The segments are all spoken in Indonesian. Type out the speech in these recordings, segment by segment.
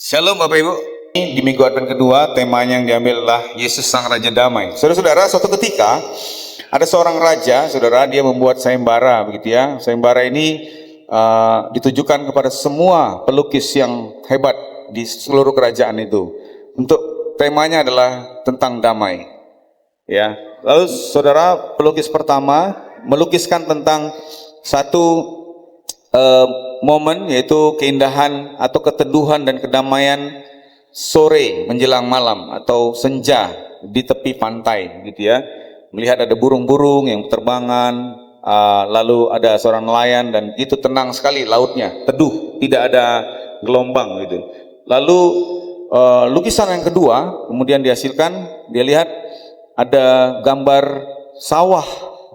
Shalom Bapak Ibu. Di minggu Advent kedua, temanya yang diambil adalah Yesus Sang Raja Damai. Saudara-saudara, suatu ketika ada seorang raja, saudara, dia membuat sayembara, begitu ya. Sayembara ini ditujukan kepada semua pelukis yang hebat di seluruh kerajaan itu. Untuk temanya adalah tentang damai. Ya. Lalu saudara, pelukis pertama melukiskan tentang satu momen, yaitu keindahan atau keteduhan dan kedamaian sore menjelang malam atau senja di tepi pantai, gitu ya. Melihat ada burung-burung yang berterbangan, lalu ada seorang nelayan dan itu tenang sekali lautnya, teduh, tidak ada gelombang gitu. Lalu lukisan yang kedua kemudian dihasilkan, dia lihat ada gambar sawah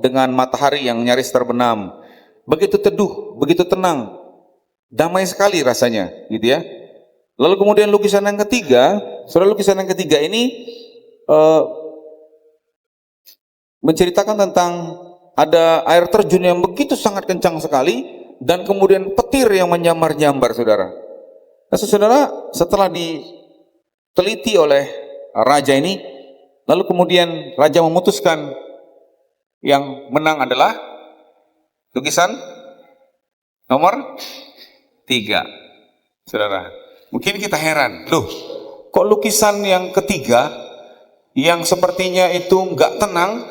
dengan matahari yang nyaris terbenam. Begitu teduh, begitu tenang, damai sekali rasanya, gitu ya. Lalu kemudian lukisan yang ketiga, saudara, lukisan yang ketiga ini menceritakan tentang ada air terjun yang begitu sangat kencang sekali dan kemudian petir yang menyambar-nyambar, saudara. Nah, saudara, setelah diteliti oleh raja ini, lalu kemudian raja memutuskan yang menang adalah lukisan nomor 3, saudara. Mungkin kita heran, loh, kok lukisan yang ketiga yang sepertinya itu nggak tenang,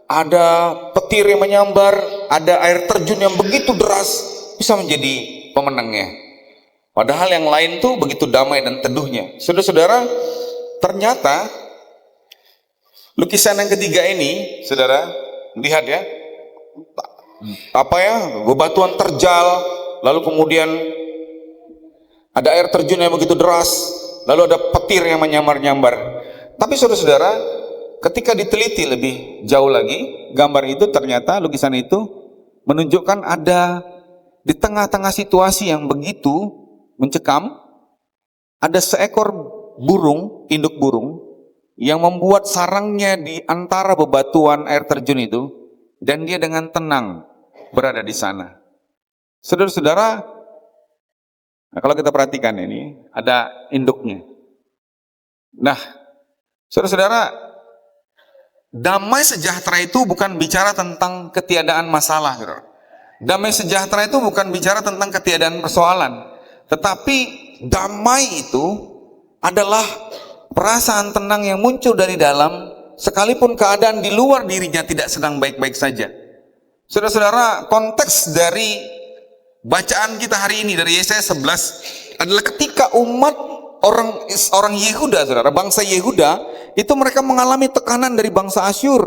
ada petir yang menyambar, ada air terjun yang begitu deras, bisa menjadi pemenangnya. Padahal yang lain tuh begitu damai dan teduhnya. Saudara-saudara, ternyata lukisan yang ketiga ini, saudara, lihat ya, bebatuan terjal, lalu kemudian ada air terjun yang begitu deras, lalu ada petir yang menyambar-nyambar. Tapi saudara-saudara, ketika diteliti lebih jauh lagi, gambar itu ternyata, lukisan itu menunjukkan ada di tengah-tengah situasi yang begitu mencekam, ada seekor burung, induk burung, yang membuat sarangnya di antara bebatuan air terjun itu, dan dia dengan tenang berada di sana. Saudara-saudara, nah, kalau kita perhatikan ini ada induknya. Nah, saudara-saudara, damai sejahtera itu bukan bicara tentang ketiadaan masalah, saudara. Damai sejahtera itu bukan bicara tentang ketiadaan persoalan, tetapi damai itu adalah perasaan tenang yang muncul dari dalam, sekalipun keadaan di luar dirinya tidak sedang baik-baik saja. Saudara-saudara, konteks dari bacaan kita hari ini dari Yesaya 11 adalah ketika umat orang Yehuda, saudara, bangsa Yehuda itu mereka mengalami tekanan dari bangsa Asyur,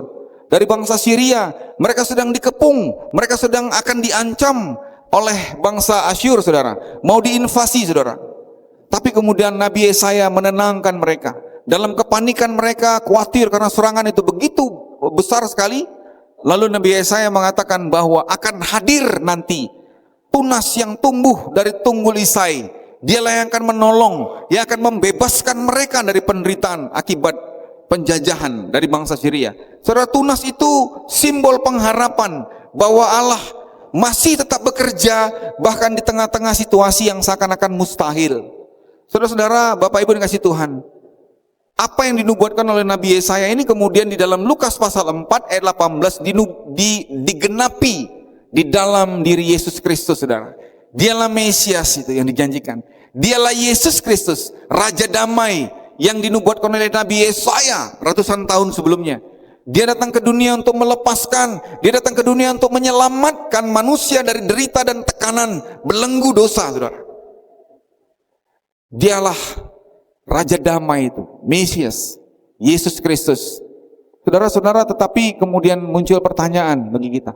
dari bangsa Syria. Mereka sedang dikepung, mereka sedang akan diancam oleh bangsa Asyur, saudara, mau diinvasi, saudara. Tapi kemudian Nabi Yesaya menenangkan mereka. Dalam kepanikan mereka khawatir karena serangan itu begitu besar sekali. Lalu Nabi Yesaya mengatakan bahwa akan hadir nanti tunas yang tumbuh dari tunggul Isai. Dialah yang akan menolong, yang akan membebaskan mereka dari penderitaan akibat penjajahan dari bangsa Syria. Saudara, tunas itu simbol pengharapan bahwa Allah masih tetap bekerja bahkan di tengah-tengah situasi yang seakan-akan mustahil. Saudara-saudara, Bapak Ibu dikasih Tuhan, apa yang dinubuatkan oleh Nabi Yesaya ini kemudian di dalam Lukas pasal 4 ayat 18 digenapi di dalam diri Yesus Kristus, saudara. Dialah Mesias itu yang dijanjikan. Dialah Yesus Kristus, Raja Damai yang dinubuatkan oleh Nabi Yesaya ratusan tahun sebelumnya. Dia datang ke dunia untuk melepaskan, dia datang ke dunia untuk menyelamatkan manusia dari derita dan tekanan belenggu dosa, saudara. Dialah Raja Damai itu, Mesias, Yesus Kristus. Saudara-saudara, tetapi kemudian muncul pertanyaan bagi kita.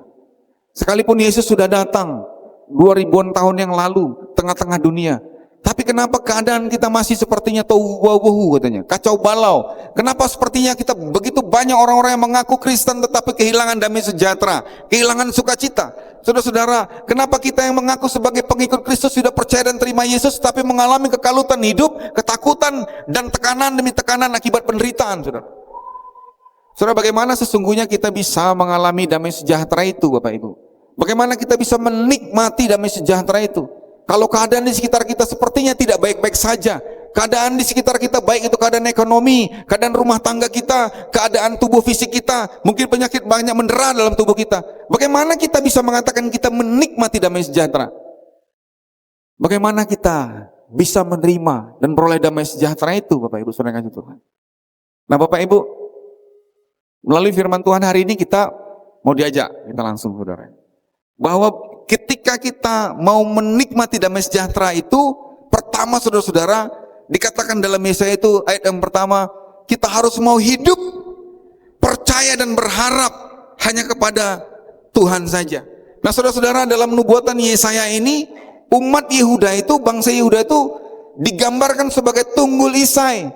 Sekalipun Yesus sudah datang 2000-an tahun yang lalu tengah-tengah dunia, tapi kenapa keadaan kita masih sepertinya tohu wabohu, katanya, kacau balau? Kenapa sepertinya kita begitu banyak orang-orang yang mengaku Kristen tetapi kehilangan damai sejahtera, kehilangan sukacita? Saudara-saudara, kenapa kita yang mengaku sebagai pengikut Kristus sudah percaya dan terima Yesus tapi mengalami kekalutan hidup, ketakutan dan tekanan demi tekanan akibat penderitaan, saudara? Saudara, bagaimana sesungguhnya kita bisa mengalami damai sejahtera itu, Bapak Ibu? Bagaimana kita bisa menikmati damai sejahtera itu? Kalau keadaan di sekitar kita sepertinya tidak baik-baik saja, keadaan di sekitar kita, baik itu keadaan ekonomi, keadaan rumah tangga kita, keadaan tubuh fisik kita, mungkin penyakit banyak mendera dalam tubuh kita. Bagaimana kita bisa mengatakan kita menikmati damai sejahtera? Bagaimana kita bisa menerima dan peroleh damai sejahtera itu, Bapak Ibu Saudara kasih Tuhan? Nah, Bapak Ibu, melalui firman Tuhan hari ini kita mau diajak, kita langsung Saudara, bahwa ketika kita mau menikmati damai sejahtera itu, pertama saudara-saudara, dikatakan dalam Yesaya itu ayat yang pertama, kita harus mau hidup, percaya dan berharap hanya kepada Tuhan saja. Nah saudara-saudara, dalam nubuatan Yesaya ini, umat Yehuda itu, bangsa Yehuda itu digambarkan sebagai tunggul isai.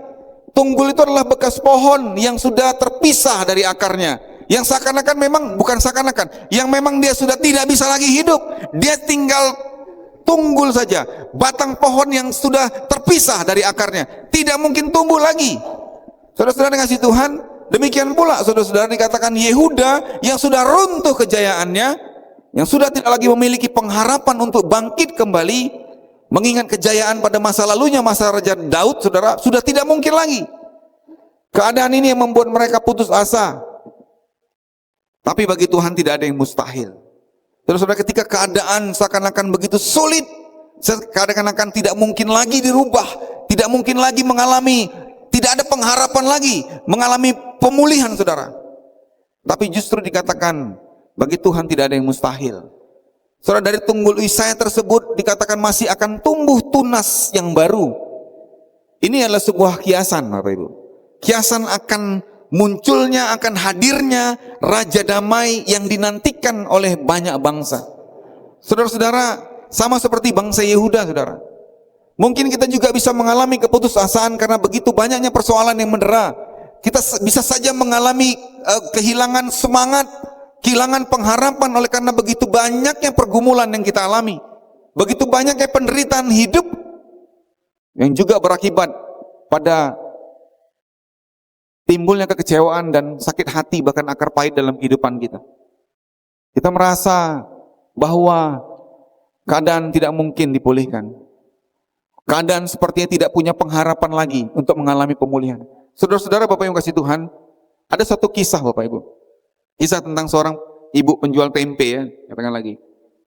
Tunggul itu adalah bekas pohon yang sudah terpisah dari akarnya, yang seakan-akan memang, bukan seakan-akan, yang memang dia sudah tidak bisa lagi hidup, dia tinggal tunggul saja, batang pohon yang sudah terpisah dari akarnya, tidak mungkin tumbuh lagi. Saudara-saudara dikasih Tuhan, demikian pula saudara-saudara dikatakan Yehuda yang sudah runtuh kejayaannya, yang sudah tidak lagi memiliki pengharapan untuk bangkit kembali, mengingat kejayaan pada masa lalunya, masa Raja Daud, saudara, sudah tidak mungkin lagi. Keadaan ini yang membuat mereka putus asa. Tapi bagi Tuhan tidak ada yang mustahil. Saudara-saudara, ketika keadaan seakan-akan begitu sulit, seakan-akan tidak mungkin lagi dirubah, tidak mungkin lagi mengalami, tidak ada pengharapan lagi mengalami pemulihan, saudara. Tapi justru dikatakan bagi Tuhan tidak ada yang mustahil. Saudara, dari tunggul Yesaya tersebut dikatakan masih akan tumbuh tunas yang baru. Ini adalah sebuah kiasan, Bapak Ibu. Kiasan akan munculnya, akan hadirnya Raja Damai yang dinantikan oleh banyak bangsa. Saudara-saudara, sama seperti bangsa Yehuda, saudara. Mungkin kita juga bisa mengalami keputusasaan karena begitu banyaknya persoalan yang mendera. Kita bisa saja mengalami kehilangan semangat, kehilangan pengharapan oleh karena begitu banyaknya pergumulan yang kita alami. Begitu banyaknya penderitaan hidup yang juga berakibat pada timbulnya kekecewaan dan sakit hati, bahkan akar pahit dalam kehidupan kita. Kita merasa bahwa keadaan tidak mungkin dipulihkan. Keadaan sepertinya tidak punya pengharapan lagi untuk mengalami pemulihan. Saudara-saudara, Bapak yang kasih Tuhan, ada satu kisah, Bapak Ibu. Kisah tentang seorang ibu penjual tempe, ya, katakan lagi.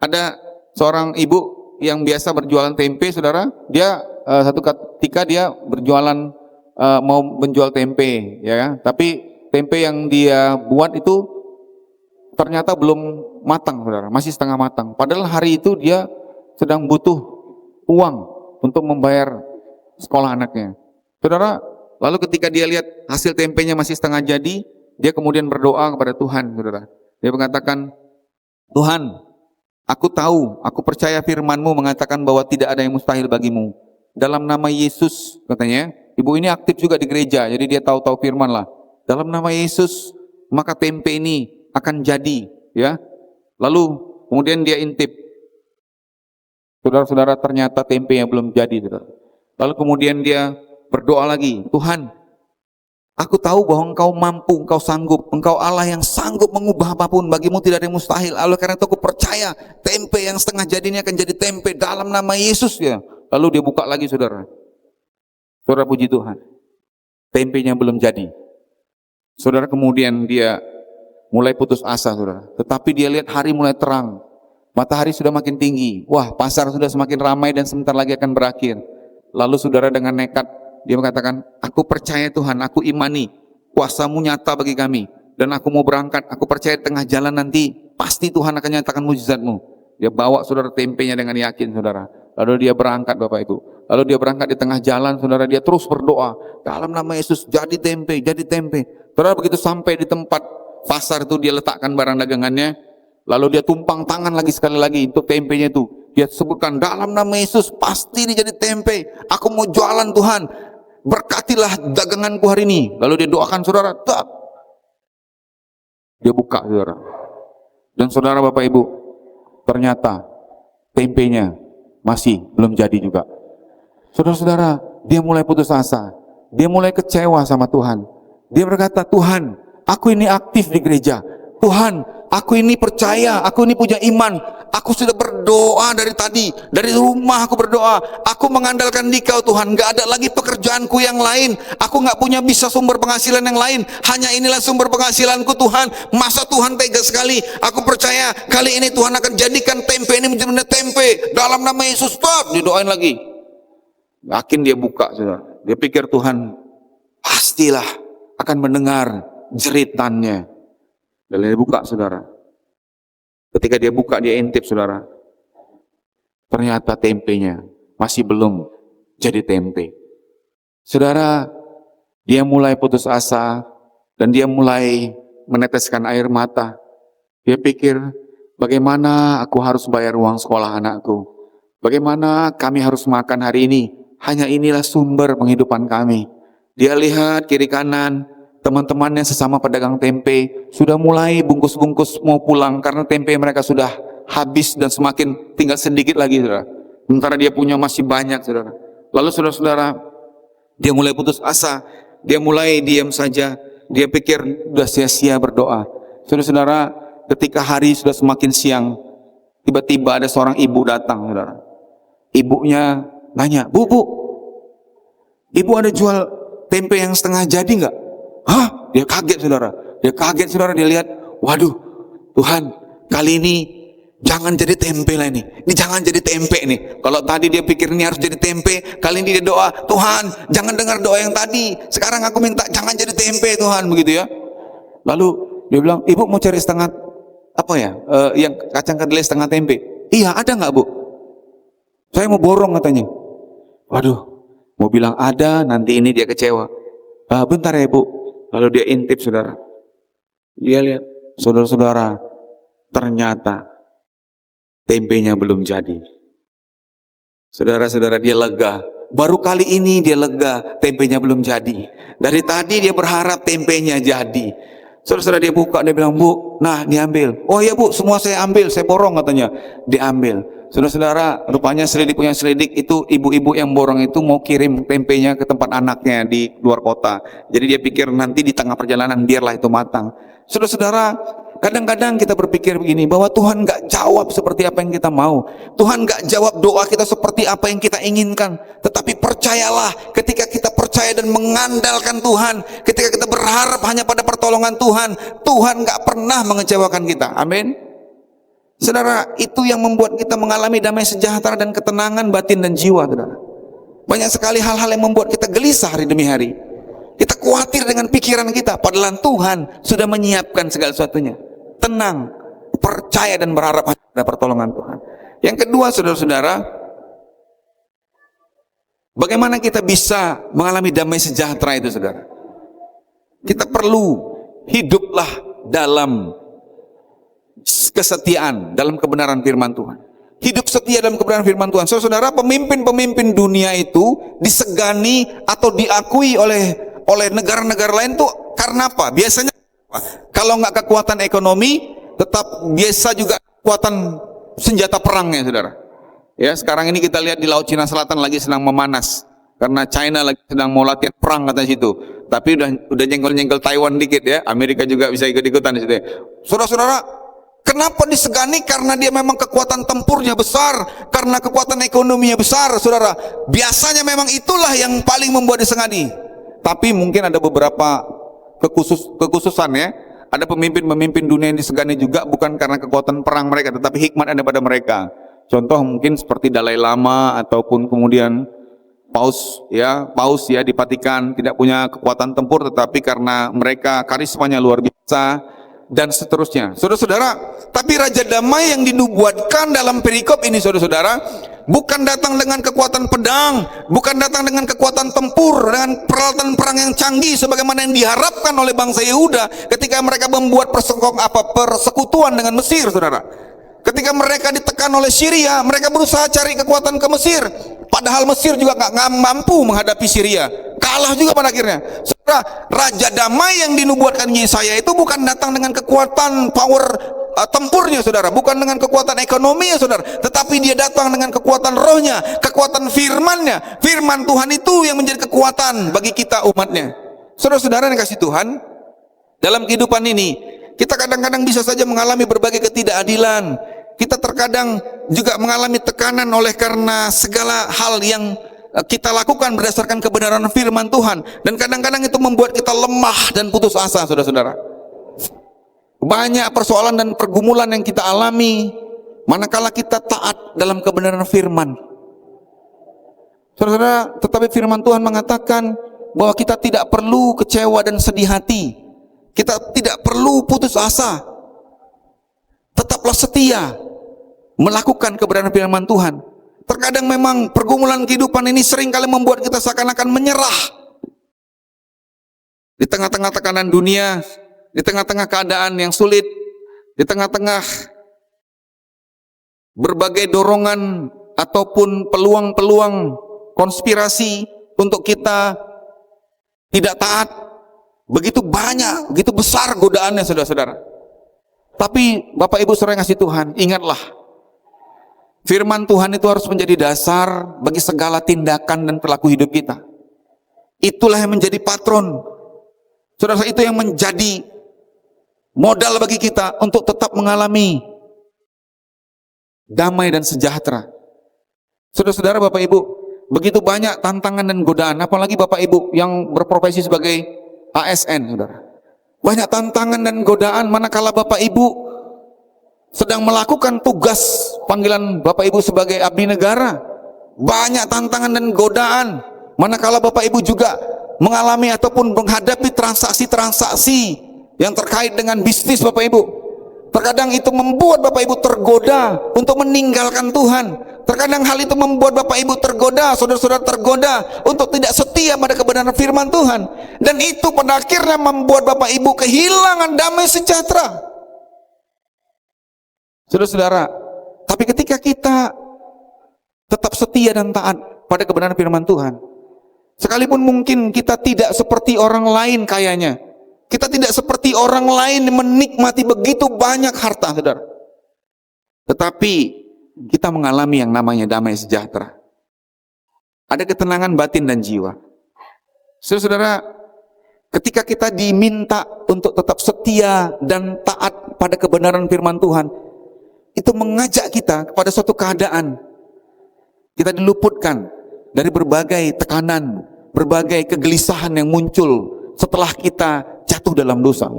Ada seorang ibu yang biasa berjualan tempe, saudara. Dia satu ketika dia berjualan, mau menjual tempe, ya kan? Tapi tempe yang dia buat itu ternyata belum matang, saudara, masih setengah matang. Padahal hari itu dia sedang butuh uang untuk membayar sekolah anaknya, saudara. Lalu ketika dia lihat hasil tempenya masih setengah jadi, dia kemudian berdoa kepada Tuhan, saudara. Dia mengatakan, Tuhan, aku tahu, aku percaya firman-Mu mengatakan bahwa tidak ada yang mustahil bagimu. Dalam nama Yesus, katanya. Ibu ini aktif juga di gereja, jadi dia tahu-tahu firman lah. Dalam nama Yesus, maka tempe ini akan jadi, ya. Lalu kemudian dia intip. Saudara-saudara, ternyata tempe yang belum jadi, saudara. Lalu kemudian dia berdoa lagi, Tuhan, aku tahu bahwa Engkau mampu, Engkau sanggup, Engkau Allah yang sanggup mengubah apapun, bagimu tidak ada yang mustahil. Oleh karena itu aku percaya tempe yang setengah jadi ini akan jadi tempe dalam nama Yesus, ya. Lalu dia buka lagi, saudara. Saudara, puji Tuhan, tempenya belum jadi. Saudara, kemudian dia mulai putus asa, saudara. Tetapi dia lihat hari mulai terang, matahari sudah makin tinggi. Wah, pasar sudah semakin ramai dan sebentar lagi akan berakhir. Lalu saudara dengan nekat, dia mengatakan, aku percaya Tuhan, aku imani, kuasa-Mu nyata bagi kami. Dan aku mau berangkat, aku percaya di tengah jalan nanti, pasti Tuhan akan nyatakan mujizat-Mu. Dia bawa saudara tempenya dengan yakin, saudara. Lalu dia berangkat, Bapak Ibu. Lalu dia berangkat di tengah jalan, saudara, dia terus berdoa. Dalam nama Yesus, jadi tempe, jadi tempe. Saudara, begitu sampai di tempat pasar itu, dia letakkan barang dagangannya. Lalu dia tumpang tangan lagi sekali lagi untuk tempenya itu. Dia sebutkan, dalam nama Yesus, pasti ini jadi tempe. Aku mau jualan Tuhan. Berkatilah daganganku hari ini. Lalu dia doakan, saudara. Tak. Dia buka, saudara. Dan saudara, Bapak Ibu, ternyata tempenya masih belum jadi juga. Saudara-saudara, dia mulai putus asa. Dia mulai kecewa sama Tuhan. Dia berkata, Tuhan, aku ini aktif di gereja. Tuhan, aku ini percaya, aku ini punya iman. Aku sudah berdoa dari tadi, dari rumah aku berdoa. Aku mengandalkan Dikau Tuhan. Gak ada lagi pekerjaanku yang lain. Aku gak punya bisa sumber penghasilan yang lain. Hanya inilah sumber penghasilanku Tuhan. Masa Tuhan tega sekali. Aku percaya kali ini Tuhan akan jadikan tempe ini menjadi tempe. Dalam nama Yesus, stop. Didoain lagi. Yakin dia buka, saudara. Dia pikir Tuhan pastilah akan mendengar jeritannya. Dan dia buka, saudara. Ketika dia buka, dia intip, saudara. Ternyata tempenya masih belum jadi tempe. Saudara, dia mulai putus asa dan dia mulai meneteskan air mata. Dia pikir, bagaimana aku harus bayar uang sekolah anakku? Bagaimana kami harus makan hari ini? Hanya inilah sumber penghidupan kami. Dia lihat kiri kanan, teman-temannya sesama pedagang tempe sudah mulai bungkus-bungkus mau pulang karena tempe mereka sudah habis dan semakin tinggal sedikit lagi, saudara. Sementara dia punya masih banyak, saudara. Lalu saudara-saudara, dia mulai putus asa, dia mulai diam saja, dia pikir sudah sia-sia berdoa. Saudara-saudara, ketika hari sudah semakin siang, tiba-tiba ada seorang ibu datang, saudara. Ibunya nanya, Bu, ibu ada jual tempe yang setengah jadi nggak? Hah? Dia kaget, saudara. Dia kaget, saudara. Dia lihat, waduh, Tuhan, kali ini jangan jadi tempe lah ini. Ini jangan jadi tempe nih. Kalau tadi dia pikir ini harus jadi tempe, kali ini dia doa, Tuhan, jangan dengar doa yang tadi. Sekarang aku minta jangan jadi tempe, Tuhan, begitu ya. Lalu dia bilang, Ibu mau cari setengah apa ya? Yang kacang kedelai setengah tempe. Iya, ada nggak, Bu? Saya mau borong, katanya. Waduh, mau bilang ada, nanti ini dia kecewa. Bentar ya, Bu. Lalu dia intip, saudara. Dia lihat, saudara-saudara, ternyata tempenya belum jadi. Saudara-saudara, dia lega. Baru kali ini dia lega, tempenya belum jadi. Dari tadi dia berharap tempenya jadi. Saudara-saudara, dia buka, dia bilang, Bu, nah diambil. Oh iya, Bu, semua saya ambil, saya borong, katanya. Diambil. Saudara-saudara, rupanya selidik punya selidik itu ibu-ibu yang borong itu mau kirim tempenya ke tempat anaknya di luar kota. Jadi dia pikir nanti di tengah perjalanan biarlah itu matang. Saudara-saudara, kadang-kadang kita berpikir begini, bahwa Tuhan gak jawab seperti apa yang kita mau. Tuhan gak jawab doa kita seperti apa yang kita inginkan. Tetapi percayalah, ketika kita percaya dan mengandalkan Tuhan, ketika kita berharap hanya pada pertolongan Tuhan, Tuhan gak pernah mengecewakan kita. Amin. Saudara, itu yang membuat kita mengalami damai sejahtera dan ketenangan batin dan jiwa, saudara. Banyak sekali hal-hal yang membuat kita gelisah hari demi hari. Kita khawatir dengan pikiran kita, padahal Tuhan sudah menyiapkan segala sesuatunya. Tenang, percaya dan berharap pada pertolongan Tuhan. Yang kedua, saudara-saudara, bagaimana kita bisa mengalami damai sejahtera itu, saudara? Kita perlu hiduplah dalam kesetiaan, dalam kebenaran firman Tuhan. Hidup setia dalam kebenaran firman Tuhan. Saudara, pemimpin-pemimpin dunia itu disegani atau diakui oleh negara-negara lain tuh karena apa? Biasanya kalau nggak kekuatan ekonomi, tetap biasa juga kekuatan senjata perangnya, saudara. Ya, sekarang ini kita lihat di Laut Cina Selatan lagi sedang memanas karena China lagi sedang mau latihan perang kata situ. Tapi udah nyenggol-nyenggol Taiwan dikit ya. Amerika juga bisa ikut-ikutan di situ. Saudara-saudara, kenapa disegani? Karena dia memang kekuatan tempurnya besar, karena kekuatan ekonominya besar, saudara. Biasanya memang itulah yang paling membuat disegani. Tapi mungkin ada beberapa kekhususan ya. Ada pemimpin-pemimpin dunia yang disegani juga bukan karena kekuatan perang mereka, tetapi hikmat ada pada mereka. Contoh mungkin seperti Dalai Lama ataupun kemudian Paus ya di Vatikan tidak punya kekuatan tempur, tetapi karena mereka karismanya luar biasa dan seterusnya. Saudara-saudara, tapi Raja Damai yang dinubuatkan dalam perikop ini, saudara-saudara, bukan datang dengan kekuatan pedang, bukan datang dengan kekuatan tempur, dengan peralatan perang yang canggih sebagaimana yang diharapkan oleh bangsa Yehuda ketika mereka membuat persekutuan dengan Mesir, saudara. Ketika mereka ditekan oleh Syria, mereka berusaha cari kekuatan ke Mesir. Padahal Mesir juga nggak mampu menghadapi Syria. Kalah juga pada akhirnya. Saudara, Raja Damai yang dinubuatkan Yesaya itu bukan datang dengan kekuatan power tempurnya, saudara. Bukan dengan kekuatan ekonominya, saudara. Tetapi dia datang dengan kekuatan rohnya, kekuatan firmannya. Firman Tuhan itu yang menjadi kekuatan bagi kita umatnya. Saudara-saudara yang kasih Tuhan, dalam kehidupan ini, Kita kadang-kadang bisa saja mengalami berbagai ketidakadilan. Kita terkadang juga mengalami tekanan oleh karena segala hal yang kita lakukan berdasarkan kebenaran firman Tuhan. Dan kadang-kadang itu membuat kita lemah dan putus asa, saudara-saudara. Banyak persoalan dan pergumulan yang kita alami manakala kita taat dalam kebenaran firman. Saudara, tetapi firman Tuhan mengatakan bahwa kita tidak perlu kecewa dan sedih hati. Kita tidak perlu putus asa. Tetaplah setia melakukan kebenaran firman Tuhan. Terkadang memang pergumulan kehidupan ini sering kali membuat kita seakan-akan menyerah. Di tengah-tengah tekanan dunia, di tengah-tengah keadaan yang sulit, di tengah-tengah berbagai dorongan ataupun peluang-peluang konspirasi untuk kita tidak taat, begitu banyak, begitu besar godaannya, saudara-saudara. Tapi Bapak Ibu saudara yang kasih Tuhan, ingatlah, firman Tuhan itu harus menjadi dasar bagi segala tindakan dan perilaku hidup kita. Itulah yang menjadi patron, saudara, itu yang menjadi modal bagi kita untuk tetap mengalami damai dan sejahtera. Saudara-saudara, Bapak Ibu, begitu banyak tantangan dan godaan, apalagi Bapak Ibu yang berprofesi sebagai ASN, saudara. Banyak tantangan dan godaan manakala Bapak Ibu sedang melakukan tugas panggilan Bapak Ibu sebagai abdi negara. Banyak tantangan dan godaan manakala Bapak Ibu juga mengalami ataupun menghadapi transaksi-transaksi yang terkait dengan bisnis Bapak Ibu. Terkadang itu membuat Bapak Ibu tergoda untuk meninggalkan Tuhan. Terkadang hal itu membuat Bapak Ibu tergoda, saudara-saudara tergoda untuk tidak setia pada kebenaran firman Tuhan. Dan itu pada akhirnya membuat Bapak Ibu kehilangan damai sejahtera. Saudara-saudara, tapi ketika kita tetap setia dan taat pada kebenaran firman Tuhan, sekalipun mungkin kita tidak seperti orang lain kayanya, kita tidak seperti orang lain menikmati begitu banyak harta, saudara, tetapi kita mengalami yang namanya damai sejahtera. Ada ketenangan batin dan jiwa. Saudara, ketika kita diminta untuk tetap setia dan taat pada kebenaran firman Tuhan, itu mengajak kita kepada suatu keadaan kita diluputkan dari berbagai tekanan, berbagai kegelisahan yang muncul setelah kita jatuh dalam dosa.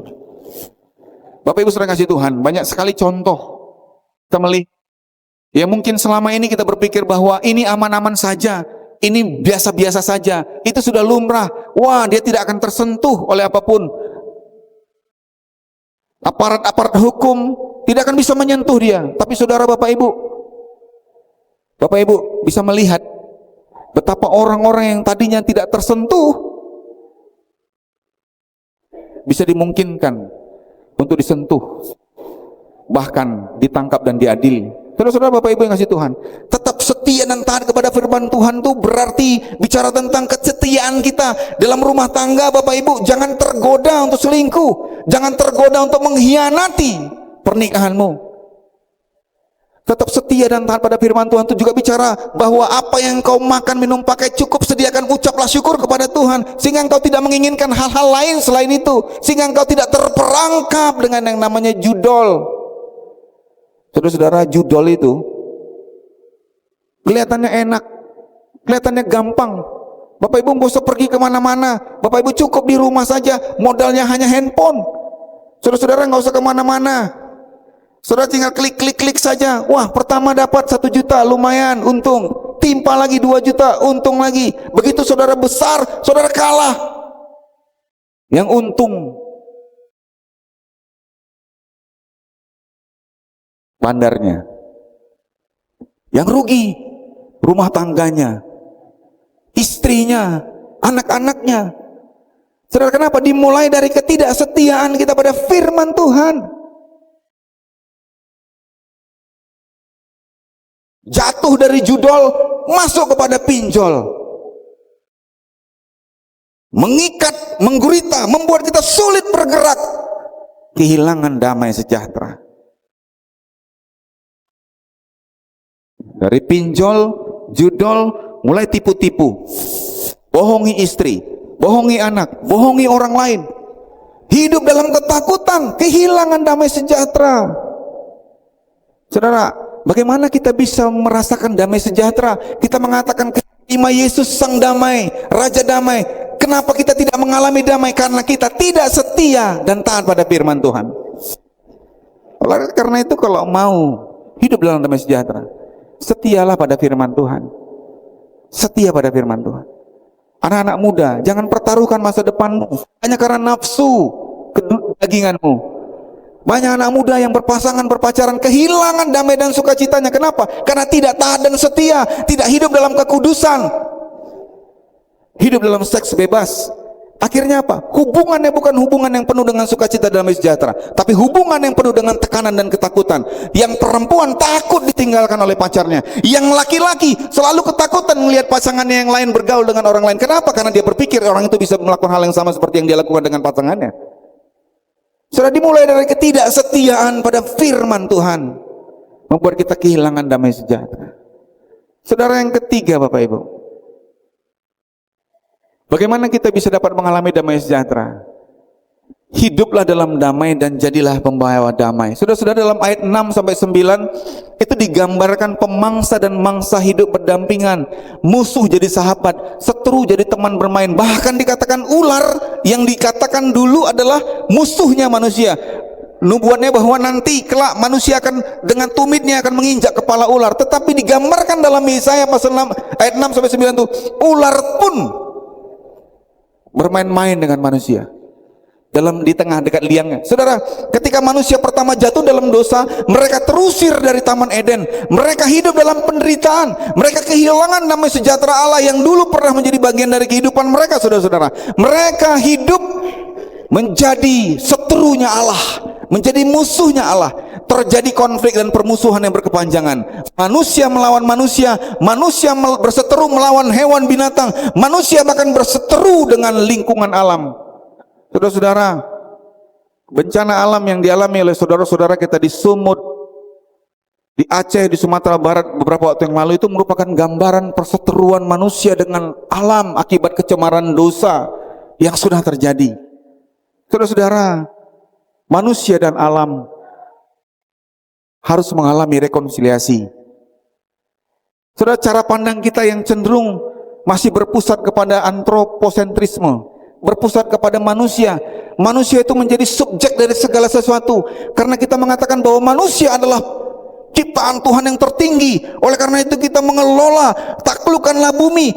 Bapak Ibu saudara kasih Tuhan, banyak sekali contoh kita melihat. Ya mungkin selama ini kita berpikir bahwa ini aman-aman saja, ini biasa-biasa saja, itu sudah lumrah. Wah, dia tidak akan tersentuh oleh apapun. Aparat-aparat hukum tidak akan bisa menyentuh dia. Tapi saudara, Bapak Ibu bisa melihat betapa orang-orang yang tadinya tidak tersentuh bisa dimungkinkan untuk disentuh, bahkan ditangkap dan diadili. Saudara-saudara, Bapak Ibu yang kasih Tuhan, tetap setia dan taat kepada firman Tuhan itu berarti bicara tentang kesetiaan kita dalam rumah tangga. Bapak Ibu, jangan tergoda untuk selingkuh, jangan tergoda untuk mengkhianati pernikahanmu. Tetap setia dan taat pada firman Tuhan itu juga bicara bahwa apa yang kau makan, minum, pakai cukup, sediakan, ucaplah syukur kepada Tuhan, sehingga engkau tidak menginginkan hal-hal lain selain itu, sehingga engkau tidak terperangkap dengan yang namanya judol. Saudara-saudara, judol itu kelihatannya enak, kelihatannya gampang. Bapak Ibu nggak usah pergi kemana-mana, Bapak Ibu cukup di rumah saja, modalnya hanya handphone. Saudara-saudara nggak usah kemana-mana, saudara tinggal klik saja. Wah, pertama dapat 1 juta, lumayan, untung. Timpa lagi 2 juta, untung lagi. Begitu saudara besar, saudara kalah. Yang untung bandarnya, yang rugi rumah tangganya, istrinya, anak-anaknya. Saudara, kenapa? Dimulai dari ketidaksetiaan kita pada firman Tuhan. Jatuh dari judol masuk kepada pinjol, mengikat, menggurita, membuat kita sulit bergerak, kehilangan damai sejahtera. Dari pinjol, judol, mulai tipu-tipu, bohongi istri, bohongi anak, bohongi orang lain. hidup dalam ketakutan, kehilangan damai sejahtera. Saudara, bagaimana kita bisa merasakan damai sejahtera? Kita mengatakan terima Yesus sang damai, Raja damai. Kenapa kita tidak mengalami damai? Karena kita tidak setia dan taat pada firman Tuhan. Oleh karena itu, kalau mau hidup dalam damai sejahtera, setialah pada firman Tuhan. Setia pada firman Tuhan. Anak-anak muda, jangan pertaruhkan masa depanmu hanya karena nafsu kedaginganmu. Banyak anak muda yang berpasangan, berpacaran, kehilangan damai dan sukacitanya. Kenapa? Karena tidak taat dan setia, tidak hidup dalam kekudusan, hidup dalam seks bebas. Akhirnya apa? Hubungannya bukan hubungan yang penuh dengan sukacita dan damai sejahtera, tapi hubungan yang penuh dengan tekanan dan ketakutan. Yang perempuan takut ditinggalkan oleh pacarnya, yang laki-laki selalu ketakutan melihat pasangannya yang lain bergaul dengan orang lain. Kenapa? Karena dia berpikir orang itu bisa melakukan hal yang sama seperti yang dia lakukan dengan pasangannya. Sudah dimulai dari ketidaksetiaan pada firman Tuhan, membuat kita kehilangan damai sejahtera. Saudara, yang ketiga, Bapak Ibu, bagaimana kita bisa dapat mengalami damai sejahtera? Hiduplah dalam damai dan jadilah pembawa damai. Saudara-saudara, dalam ayat 6 sampai 9 itu digambarkan pemangsa dan mangsa hidup berdampingan, musuh jadi sahabat, seteru jadi teman bermain. Bahkan dikatakan ular yang dikatakan dulu adalah musuhnya manusia. Nubuatnya bahwa nanti kelak manusia akan dengan tumitnya akan menginjak kepala ular. Tetapi digambarkan dalam Yesaya pasal 6 ayat 6 sampai 9 itu ular pun bermain-main dengan manusia di tengah dekat liangnya. Saudara, ketika manusia pertama jatuh dalam dosa, mereka terusir dari Taman Eden. Mereka hidup dalam penderitaan. Mereka kehilangan damai sejahtera Allah yang dulu pernah menjadi bagian dari kehidupan mereka, saudara-saudara. Mereka hidup menjadi seterunya Allah, menjadi musuhnya Allah. Terjadi konflik dan permusuhan yang berkepanjangan. Manusia melawan manusia, manusia berseteru melawan hewan binatang, manusia bahkan berseteru dengan lingkungan alam. Saudara-saudara, bencana alam yang dialami oleh saudara-saudara kita di Sumut, di Aceh, di Sumatera Barat beberapa waktu yang lalu itu merupakan gambaran perseteruan manusia dengan alam akibat kecemaran dosa yang sudah terjadi. Saudara-saudara, manusia dan alam harus mengalami rekonsiliasi. Saudara, cara pandang kita yang cenderung masih berpusat kepada antroposentrisme, berpusat kepada manusia. Manusia itu menjadi subjek dari segala sesuatu, karena kita mengatakan bahwa manusia adalah ciptaan Tuhan yang tertinggi. Oleh karena itu kita mengelola, taklukkanlah bumi.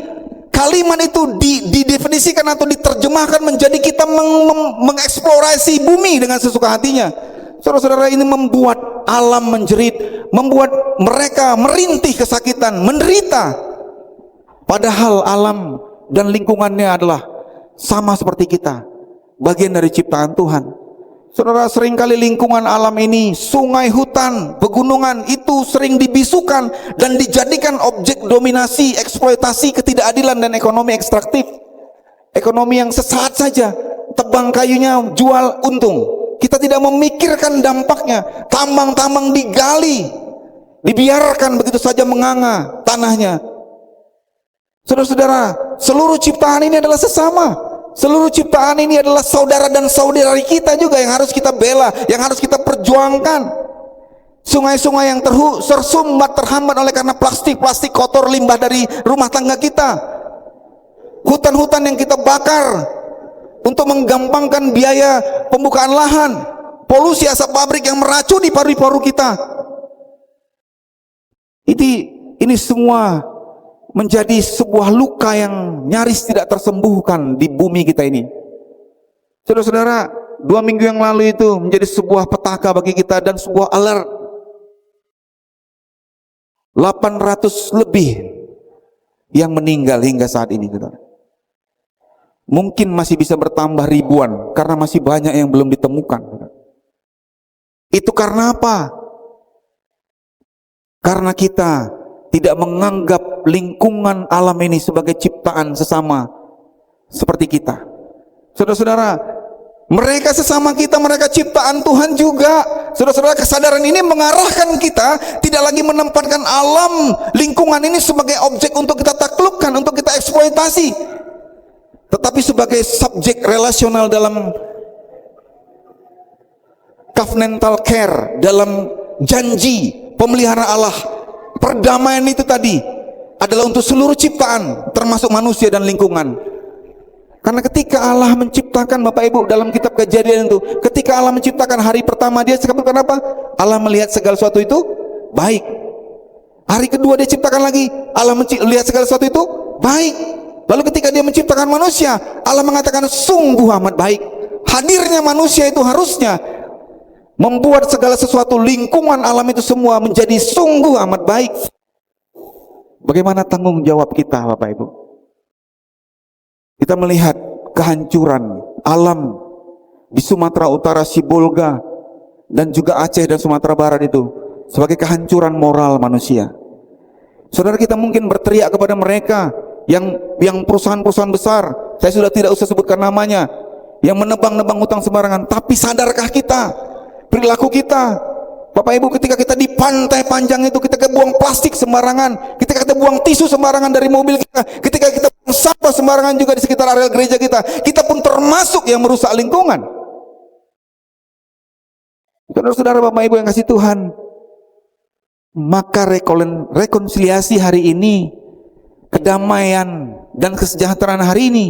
Kalimat itu didefinisikan atau diterjemahkan menjadi kita mengeksplorasi bumi dengan sesuka hatinya. Saudara-saudara, ini membuat alam menjerit, membuat mereka merintih kesakitan, menderita. Padahal alam dan lingkungannya adalah sama seperti kita, bagian dari ciptaan Tuhan. Saudara, seringkali lingkungan alam ini, sungai, hutan, pegunungan itu sering dibisukan dan dijadikan objek dominasi, eksploitasi, ketidakadilan dan ekonomi ekstraktif. Ekonomi yang sesaat saja, tebang kayunya, jual untung. Kita tidak memikirkan dampaknya. Tambang-tambang digali, dibiarkan begitu saja menganga tanahnya. Saudara-saudara, seluruh ciptaan ini adalah sesama. Seluruh ciptaan ini adalah saudara dan saudari kita juga yang harus kita bela, yang harus kita perjuangkan. Sungai-sungai yang tersumbat, terhambat oleh karena plastik kotor limbah dari rumah tangga kita. Hutan-hutan yang kita bakar untuk menggampangkan biaya pembukaan lahan. Polusi asap pabrik yang meracuni paru-paru kita. Ini semua menjadi sebuah luka yang nyaris tidak tersembuhkan di bumi kita ini. Saudara-saudara, 2 minggu yang lalu itu menjadi sebuah petaka bagi kita dan sebuah alert. 800 lebih yang meninggal hingga saat ini, saudara. Mungkin masih bisa bertambah ribuan karena masih banyak yang belum ditemukan. Itu karena apa? Karena kita tidak menganggap lingkungan alam ini sebagai ciptaan sesama seperti kita. Saudara-saudara, mereka sesama kita, mereka ciptaan Tuhan juga. Saudara-saudara, kesadaran ini mengarahkan kita tidak lagi menempatkan alam, lingkungan ini sebagai objek untuk kita taklukkan, untuk kita eksploitasi, tetapi sebagai subjek relasional dalam covenantal care, dalam janji pemeliharaan Allah. Perdamaian itu tadi adalah untuk seluruh ciptaan, termasuk manusia dan lingkungan. Karena ketika Allah menciptakan, Bapak Ibu, dalam kitab Kejadian itu, ketika Allah menciptakan hari pertama, dia sebutkan apa? Allah melihat segala sesuatu itu baik. Hari kedua dia ciptakan lagi, Allah melihat segala sesuatu itu baik. Lalu ketika dia menciptakan manusia, Allah mengatakan sungguh amat baik. Hadirnya manusia itu harusnya membuat segala sesuatu, lingkungan alam itu semua menjadi sungguh amat baik. Bagaimana tanggung jawab kita, Bapak Ibu? Kita melihat kehancuran alam di Sumatera Utara, Sibolga, dan juga Aceh dan Sumatera Barat itu sebagai kehancuran moral manusia. Saudara, kita mungkin berteriak kepada mereka yang perusahaan-perusahaan besar, saya sudah tidak usah sebutkan namanya, yang menebang-nebang hutang sembarangan. Tapi sadarkah kita, perilaku kita, Bapak Ibu, ketika kita di pantai panjang itu, ketika buang plastik sembarangan, ketika kita buang tisu sembarangan dari mobil kita, ketika kita buang sampah sembarangan juga di sekitar area gereja kita pun termasuk yang merusak lingkungan. Saudara-saudara, Bapak Ibu yang kasih Tuhan, maka rekonsiliasi hari ini, kedamaian dan kesejahteraan hari ini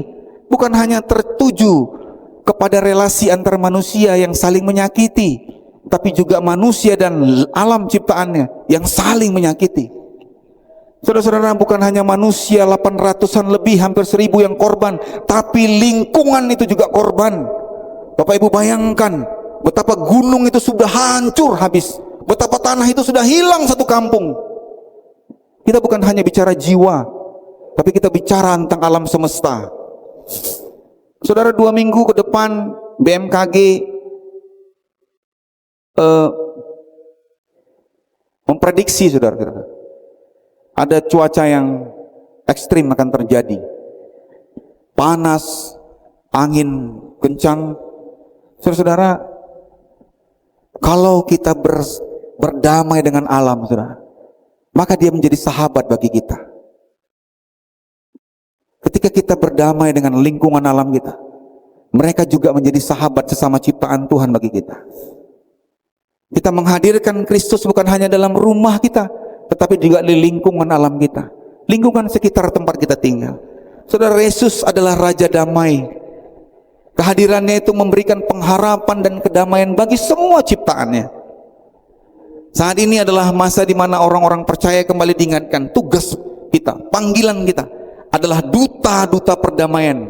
bukan hanya tertuju kepada relasi antar manusia yang saling menyakiti, tapi juga manusia dan alam ciptaannya yang saling menyakiti. Saudara-saudara, bukan hanya manusia 800-an lebih, hampir 1000 yang korban, tapi lingkungan itu juga korban. Bapak Ibu bayangkan betapa gunung itu sudah hancur habis, betapa tanah itu sudah hilang satu kampung. Kita bukan hanya bicara jiwa, tapi kita bicara tentang alam semesta. Saudara, 2 minggu ke depan BMKG memprediksi, saudara, ada cuaca yang ekstrim akan terjadi, panas, angin kencang. Saudara-saudara, kalau kita berdamai dengan alam, saudara, maka dia menjadi sahabat bagi kita. Ketika kita berdamai dengan lingkungan alam kita, mereka juga menjadi sahabat sesama ciptaan Tuhan bagi kita. Kita menghadirkan Kristus bukan hanya dalam rumah kita, tetapi juga di lingkungan alam kita, lingkungan sekitar tempat kita tinggal. Saudara, Yesus adalah Raja Damai. Kehadirannya itu memberikan pengharapan dan kedamaian bagi semua ciptaannya. Saat ini adalah masa di mana orang-orang percaya kembali diingatkan tugas kita, panggilan kita adalah duta-duta perdamaian.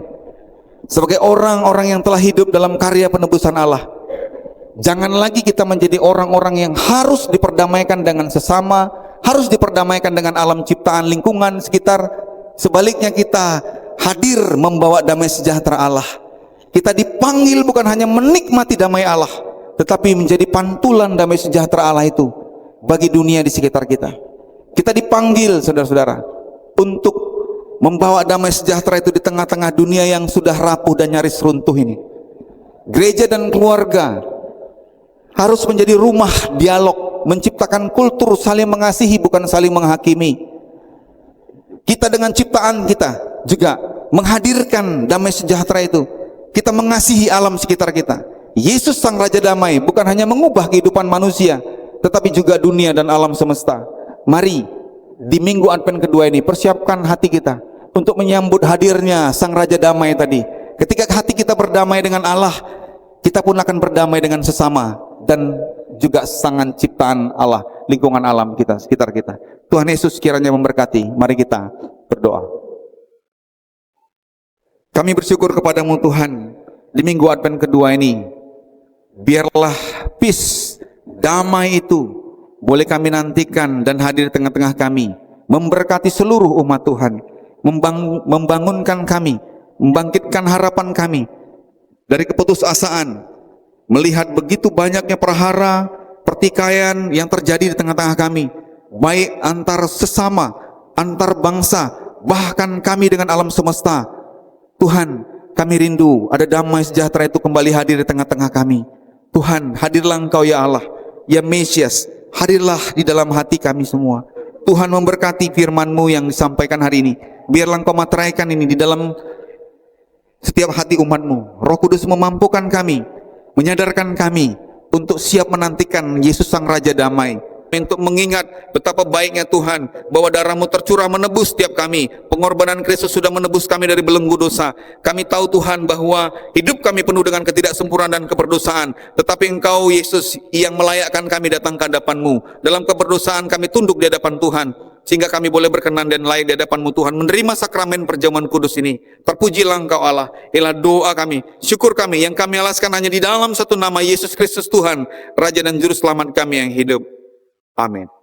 Sebagai orang-orang yang telah hidup dalam karya penebusan Allah, jangan lagi kita menjadi orang-orang yang harus diperdamaikan dengan sesama, harus diperdamaikan dengan alam ciptaan lingkungan sekitar. Sebaliknya kita hadir membawa damai sejahtera Allah. Kita dipanggil bukan hanya menikmati damai Allah, tetapi menjadi pantulan damai sejahtera Allah itu bagi dunia di sekitar kita. Kita dipanggil, saudara-saudara, untuk membawa damai sejahtera itu di tengah-tengah dunia yang sudah rapuh dan nyaris runtuh ini. Gereja dan keluarga harus menjadi rumah dialog, menciptakan kultur saling mengasihi bukan saling menghakimi. Kita dengan ciptaan kita juga menghadirkan damai sejahtera itu. Kita mengasihi alam sekitar kita. Yesus sang Raja Damai bukan hanya mengubah kehidupan manusia, tetapi juga dunia dan alam semesta. Mari di minggu Advent kedua ini persiapkan hati kita untuk menyambut hadirnya sang Raja Damai tadi. Ketika hati kita berdamai dengan Allah, kita pun akan berdamai dengan sesama dan juga sang ciptaan Allah, lingkungan alam kita, sekitar kita. Tuhan Yesus kiranya memberkati. Mari kita berdoa. Kami bersyukur kepadamu Tuhan, di minggu Advent kedua ini, biarlah peace, damai itu boleh kami nantikan dan hadir di tengah-tengah kami, memberkati seluruh umat Tuhan, membangunkan kami, membangkitkan harapan kami dari keputusasaan, melihat begitu banyaknya prahara, pertikaian yang terjadi di tengah-tengah kami, baik antar sesama, antar bangsa, bahkan kami dengan alam semesta. Tuhan, kami rindu ada damai sejahtera itu kembali hadir di tengah-tengah kami. Tuhan, hadirlah Engkau ya Allah, ya Mesias, hadirlah di dalam hati kami semua. Tuhan, memberkati firman-Mu yang disampaikan hari ini. Biarlah Engkau materaikan ini di dalam setiap hati umat-Mu. Roh Kudus memampukan kami, menyadarkan kami untuk siap menantikan Yesus Sang Raja Damai, untuk mengingat betapa baiknya Tuhan, bahwa darah-Mu tercurah menebus setiap kami. Pengorbanan Kristus sudah menebus kami dari belenggu dosa. Kami tahu Tuhan bahwa hidup kami penuh dengan ketidaksempurnaan dan keperdosaan, tetapi Engkau Yesus yang melayakkan kami datang ke hadapan-Mu. Dalam keperdosaan kami tunduk di hadapan Tuhan, sehingga kami boleh berkenan dan layak di hadapan-Mu Tuhan, menerima sakramen perjamuan kudus ini. Terpujilah Engkau Allah. Inilah doa kami, syukur kami yang kami alaskan hanya di dalam satu nama, Yesus Kristus Tuhan, Raja dan Juru Selamat kami yang hidup. Amin.